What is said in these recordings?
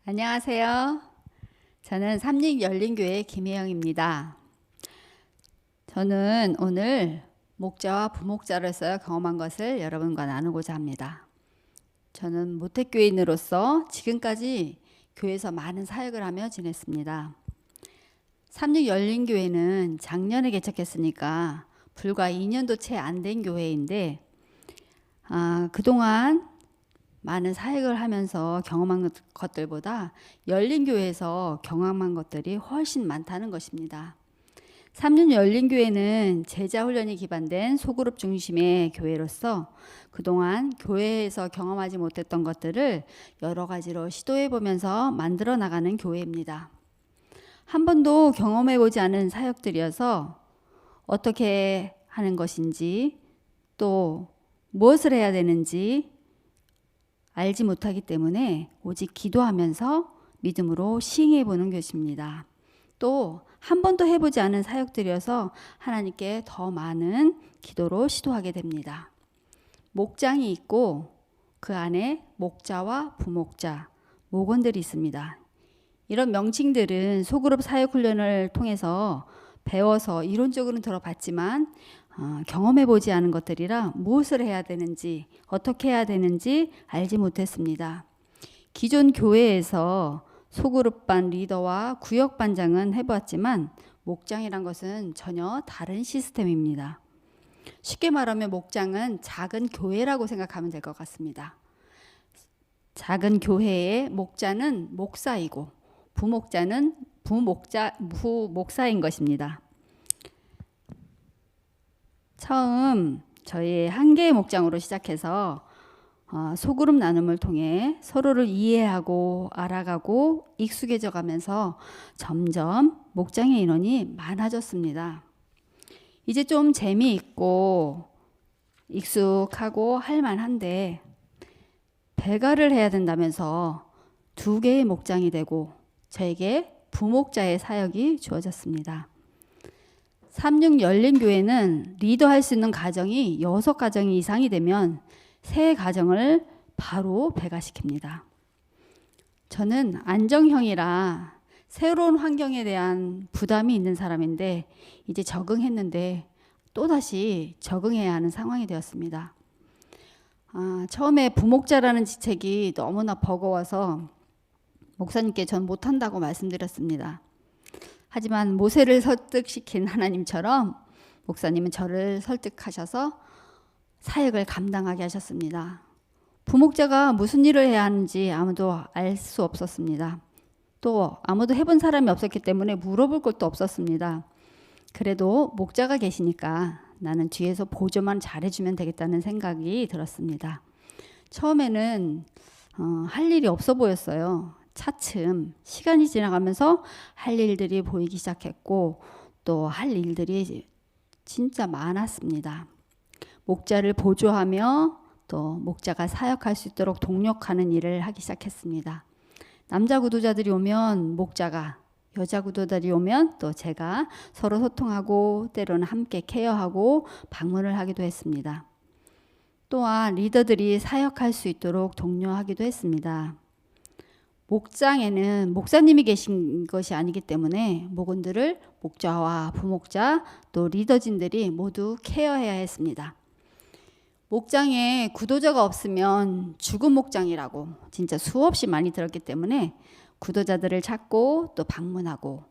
안녕하세요. 저는 삼립열린교회 김혜영입니다. 저는 오늘 목자와 부목자로서 경험한 것을 여러분과 나누고자 합니다. 저는 모태교인으로서 지금까지 교회에서 많은 사역을 하며 지냈습니다. 삼립열린교회는 작년에 개척했으니까 불과 2년도 채 안 된 교회인데 그동안 많은 사역을 하면서 경험한 것들보다 열린교회에서 경험한 것들이 훨씬 많다는 것입니다. 삼륜열린교회는 제자훈련이 기반된 소그룹 중심의 교회로서 그동안 교회에서 경험하지 못했던 것들을 여러 가지로 시도해보면서 만들어 나가는 교회입니다. 한 번도 경험해보지 않은 사역들이어서 어떻게 하는 것인지 또 무엇을 해야 되는지 알지 못하기 때문에 오직 기도하면서 믿음으로 시행해 보는 것입니다. 또 한 번도 해보지 않은 사역들이어서 하나님께 더 많은 기도로 시도하게 됩니다. 목장이 있고 그 안에 목자와 부목자, 목원들이 있습니다. 이런 명칭들은 소그룹 사역훈련을 통해서 배워서 이론적으로는 들어봤지만 경험해보지 않은 것들이라 무엇을 해야 되는지 어떻게 해야 되는지 알지 못했습니다. 기존 교회에서 소그룹반 리더와 구역반장은 해보았지만 목장이란 것은 전혀 다른 시스템입니다. 쉽게 말하면 목장은 작은 교회라고 생각하면 될 것 같습니다. 작은 교회의 목자는 목사이고 부목자는 부목사인 것입니다. 처음 저희 한 개의 목장으로 시작해서 소그룹 나눔을 통해 서로를 이해하고 알아가고 익숙해져 가면서 점점 목장의 인원이 많아졌습니다. 이제 좀 재미있고 익숙하고 할만한데 배가를 해야 된다면서 2개의 목장이 되고 저에게 부목자의 사역이 주어졌습니다. 삼육열린교회는 리더할 수 있는 가정이 6가정 이상이 되면 새 가정을 바로 배가시킵니다. 저는 안정형이라 새로운 환경에 대한 부담이 있는 사람인데 이제 적응했는데 또다시 적응해야 하는 상황이 되었습니다. 처음에 부목자라는 직책이 너무나 버거워서 목사님께 전 못한다고 말씀드렸습니다. 하지만 모세를 설득시킨 하나님처럼 목사님은 저를 설득하셔서 사역을 감당하게 하셨습니다. 부목자가 무슨 일을 해야 하는지 아무도 알 수 없었습니다. 또 아무도 해본 사람이 없었기 때문에 물어볼 것도 없었습니다. 그래도 목자가 계시니까 나는 뒤에서 보조만 잘해주면 되겠다는 생각이 들었습니다. 처음에는 할 일이 없어 보였어요. 차츰 시간이 지나가면서 할 일들이 보이기 시작했고 또 할 일들이 진짜 많았습니다. 목자를 보조하며 또 목자가 사역할 수 있도록 동력하는 일을 하기 시작했습니다. 남자 구도자들이 오면 목자가, 여자 구도자들이 오면 또 제가 서로 소통하고 때로는 함께 케어하고 방문을 하기도 했습니다. 또한 리더들이 사역할 수 있도록 독려하기도 했습니다. 목장에는 목사님이 계신 것이 아니기 때문에 목원들을 목자와 부목자 또 리더진들이 모두 케어해야 했습니다. 목장에 구도자가 없으면 죽은 목장이라고 진짜 수없이 많이 들었기 때문에 구도자들을 찾고 또 방문하고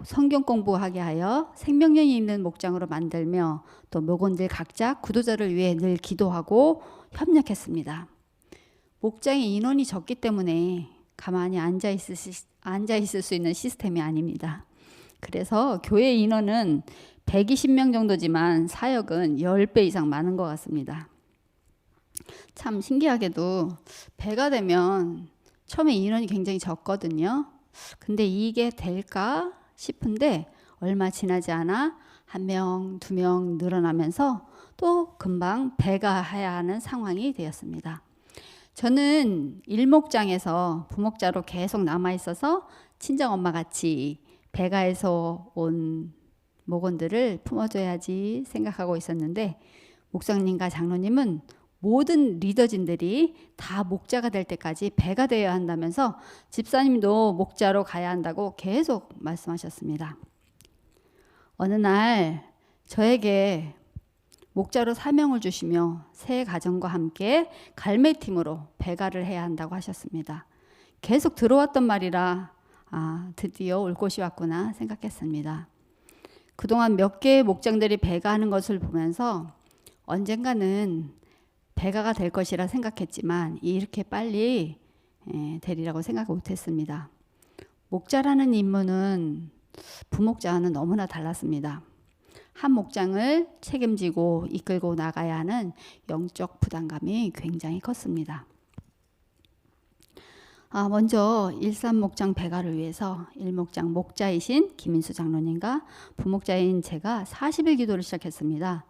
성경 공부하게 하여 생명력이 있는 목장으로 만들며 또 목원들 각자 구도자를 위해 늘 기도하고 협력했습니다. 목장의 인원이 적기 때문에 가만히 앉아 있을 수 있는 시스템이 아닙니다. 그래서 교회 인원은 120명 정도지만 사역은 10배 이상 많은 것 같습니다. 참 신기하게도 배가 되면 처음에 인원이 굉장히 적거든요. 근데 이게 될까 싶은데 얼마 지나지 않아 1명, 2명 늘어나면서 또 금방 배가 해야 하는 상황이 되었습니다. 저는 일목장에서 부목자로 계속 남아있어서 친정엄마 같이 배가에서 온 목원들을 품어줘야지 생각하고 있었는데 목사님과 장로님은 모든 리더진들이 다 목자가 될 때까지 배가 되어야 한다면서 집사님도 목자로 가야 한다고 계속 말씀하셨습니다. 어느 날 저에게 목자로 사명을 주시며 새 가정과 함께 갈매팀으로 배가를 해야 한다고 하셨습니다. 계속 들어왔던 말이라 드디어 올 곳이 왔구나 생각했습니다. 그동안 몇 개의 목장들이 배가하는 것을 보면서 언젠가는 배가가 될 것이라 생각했지만 이렇게 빨리 되리라고 생각 못했습니다. 목자라는 임무는 부목자와는 너무나 달랐습니다. 한 목장을 책임지고 이끌고 나가야 하는 영적 부담감이 굉장히 컸습니다. 먼저 일산목장 배가를 위해서 일목장 목자이신 김인수 장로님과 부목자인 제가 40일 기도를 시작했습니다.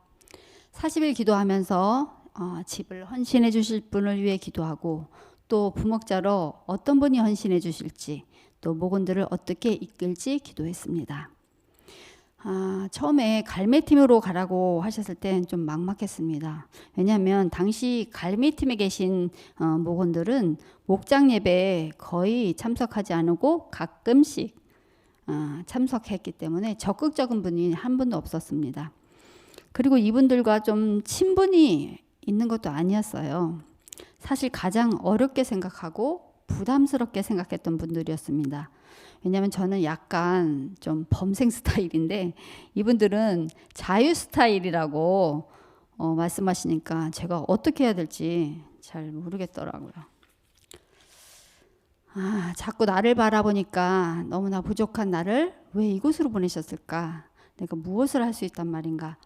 40일 기도하면서 집을 헌신해 주실 분을 위해 기도하고 또 부목자로 어떤 분이 헌신해 주실지 또 목원들을 어떻게 이끌지 기도했습니다. 처음에 갈매팀으로 가라고 하셨을 땐 좀 막막했습니다. 왜냐하면 당시 갈매팀에 계신 목원들은 목장 예배에 거의 참석하지 않고 가끔씩 참석했기 때문에 적극적인 분이 한 분도 없었습니다. 그리고 이분들과 좀 친분이 있는 것도 아니었어요. 사실 가장 어렵게 생각하고 부담스럽게 생각했던 분들이었습니다. 왜냐하면 저는 약간 좀 범생 스타일인데 이분들은 자유 스타일이라고 말씀하시니까 제가 어떻게 해야 될지 잘 모르겠더라고요. 자꾸 나를 바라보니까 너무나 부족한 나를 왜 이곳으로 보내셨을까? 내가 무엇을 할 수 있단 말인가?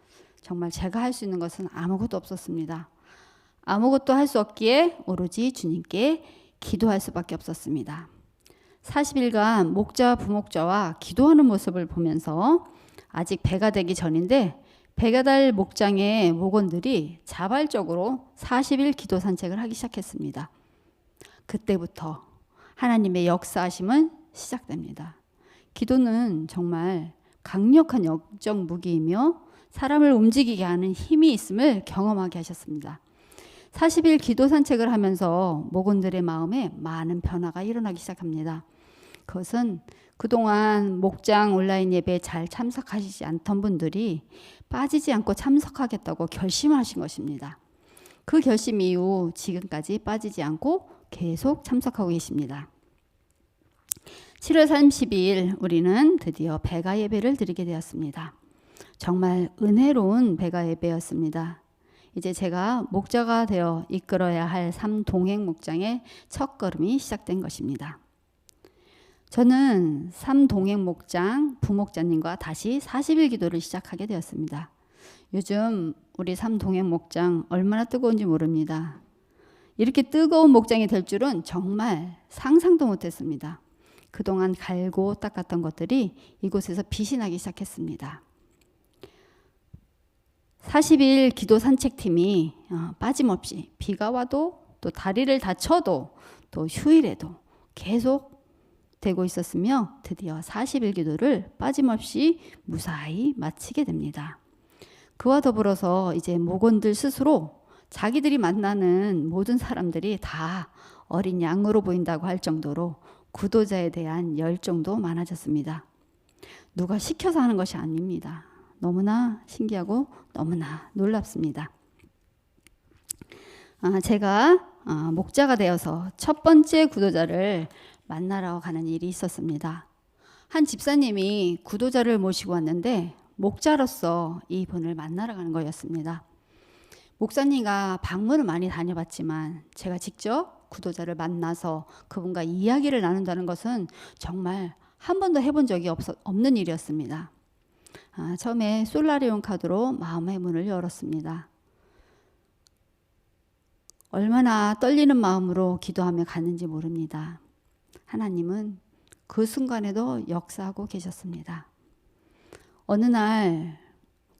정말 제가 할 수 있는 것은 아무것도 없었습니다. 아무것도 할 수 없기에 오로지 주님께 기도할 수밖에 없었습니다. 40일간 목자와 부목자와 기도하는 모습을 보면서 아직 배가 되기 전인데 배가 될 목장의 목원들이 자발적으로 40일 기도 산책을 하기 시작했습니다. 그때부터 하나님의 역사하심은 시작됩니다. 기도는 정말 강력한 영적 무기이며 사람을 움직이게 하는 힘이 있음을 경험하게 하셨습니다. 40일 기도 산책을 하면서 목원들의 마음에 많은 변화가 일어나기 시작합니다. 그것은 그동안 목장 온라인 예배에 잘 참석하시지 않던 분들이 빠지지 않고 참석하겠다고 결심하신 것입니다. 그 결심 이후 지금까지 빠지지 않고 계속 참석하고 계십니다. 7월 30일 우리는 드디어 배가 예배를 드리게 되었습니다. 정말 은혜로운 배가 예배였습니다. 이제 제가 목자가 되어 이끌어야 할 삼동행 목장의 첫걸음이 시작된 것입니다. 저는 삼동행 목장 부목자님과 다시 40일 기도를 시작하게 되었습니다. 요즘 우리 삼동행 목장 얼마나 뜨거운지 모릅니다. 이렇게 뜨거운 목장이 될 줄은 정말 상상도 못했습니다. 그동안 갈고 닦았던 것들이 이곳에서 빛이 나기 시작했습니다. 40일 기도 산책팀이 빠짐없이 비가 와도 또 다리를 다쳐도 또 휴일에도 계속 되고 있었으며 드디어 40일 기도를 빠짐없이 무사히 마치게 됩니다. 그와 더불어서 이제 목원들 스스로 자기들이 만나는 모든 사람들이 다 어린 양으로 보인다고 할 정도로 구도자에 대한 열정도 많아졌습니다. 누가 시켜서 하는 것이 아닙니다. 너무나 신기하고 너무나 놀랍습니다. 제가 목자가 되어서 첫 번째 구도자를 만나러 가는 일이 있었습니다. 한 집사님이 구도자를 모시고 왔는데 목자로서 이분을 만나러 가는 거였습니다. 목사님과 방문을 많이 다녀봤지만 제가 직접 구도자를 만나서 그분과 이야기를 나눈다는 것은 정말 한 번도 해본 적이 없는 일이었습니다. 처음에 솔라리온 카드로 마음의 문을 열었습니다. 얼마나 떨리는 마음으로 기도하며 갔는지 모릅니다. 하나님은 그 순간에도 역사하고 계셨습니다. 어느 날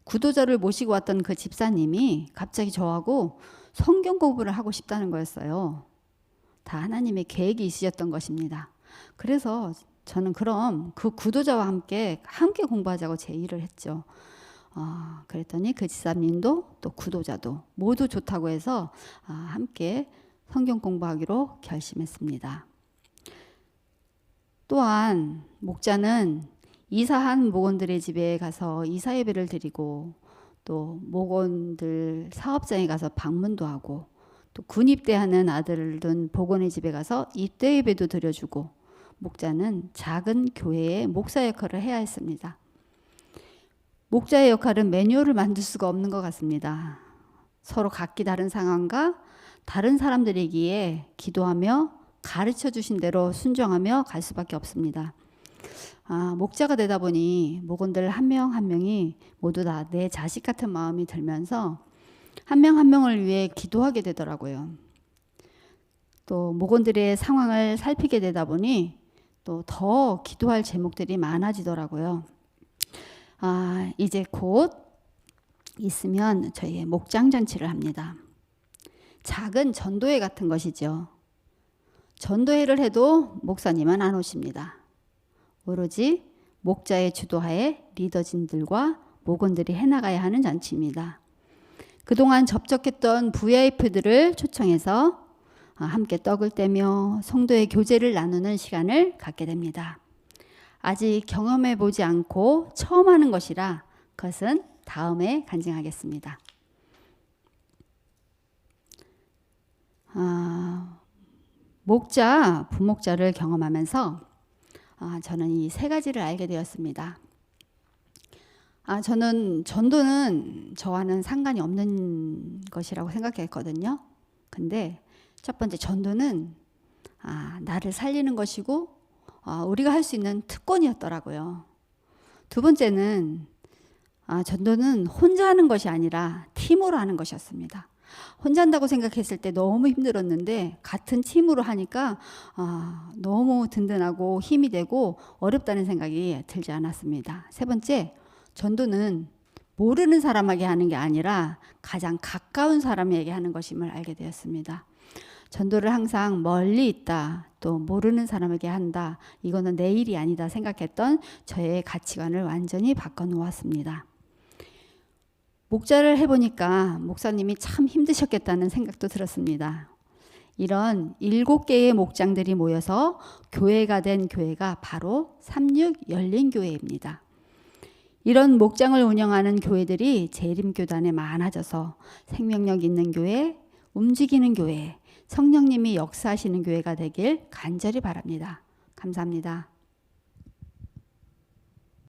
구도자를 모시고 왔던 그 집사님이 갑자기 저하고 성경 공부를 하고 싶다는 거였어요. 다 하나님의 계획이 있으셨던 것입니다. 그래서 저는 그럼 그 구도자와 함께 공부하자고 제의를 했죠. 그랬더니 그 집사님도 또 구도자도 모두 좋다고 해서 함께 성경 공부하기로 결심했습니다. 또한 목자는 이사한 목원들의 집에 가서 이사 예배를 드리고 또 목원들 사업장에 가서 방문도 하고 또 군입대하는 아들을 둔 복원의 집에 가서 입대 예배도 드려주고 목자는 작은 교회의 목사 역할을 해야 했습니다. 목자의 역할은 매뉴얼을 만들 수가 없는 것 같습니다. 서로 각기 다른 상황과 다른 사람들이기에 기도하며 가르쳐 주신 대로 순종하며 갈 수밖에 없습니다. 목자가 되다 보니 목원들 한 명 한 명이 모두 다 내 자식 같은 마음이 들면서 한 명 한 명을 위해 기도하게 되더라고요. 또 목원들의 상황을 살피게 되다 보니 또 더 기도할 제목들이 많아지더라고요. 이제 곧 있으면 저희의 목장 잔치를 합니다. 작은 전도회 같은 것이죠. 전도회를 해도 목사님은 안 오십니다. 오로지 목자의 주도하에 리더진들과 목원들이 해나가야 하는 잔치입니다. 그동안 접촉했던 VIP들을 초청해서 함께 떡을 떼며 성도의 교제를 나누는 시간을 갖게 됩니다. 아직 경험해 보지 않고 처음 하는 것이라 그것은 다음에 간증하겠습니다. 목자, 부목자를 경험하면서 저는 이 세 가지를 알게 되었습니다. 저는 전도는 저와는 상관이 없는 것이라고 생각했거든요. 근데 첫 번째 전도는 나를 살리는 것이고 우리가 할 수 있는 특권이었더라고요. 두 번째는 전도는 혼자 하는 것이 아니라 팀으로 하는 것이었습니다. 혼자 한다고 생각했을 때 너무 힘들었는데 같은 팀으로 하니까 너무 든든하고 힘이 되고 어렵다는 생각이 들지 않았습니다. 세 번째, 전도는 모르는 사람에게 하는 게 아니라 가장 가까운 사람에게 하는 것임을 알게 되었습니다. 전도를 항상 멀리 있다, 또 모르는 사람에게 한다, 이거는 내 일이 아니다 생각했던 저의 가치관을 완전히 바꿔놓았습니다. 목자를 해보니까 목사님이 참 힘드셨겠다는 생각도 들었습니다. 이런 7개의 목장들이 모여서 교회가 된 교회가 바로 36 열린교회입니다. 이런 목장을 운영하는 교회들이 재림교단에 많아져서 생명력 있는 교회, 움직이는 교회, 성령님이 역사하시는 교회가 되길 간절히 바랍니다. 감사합니다.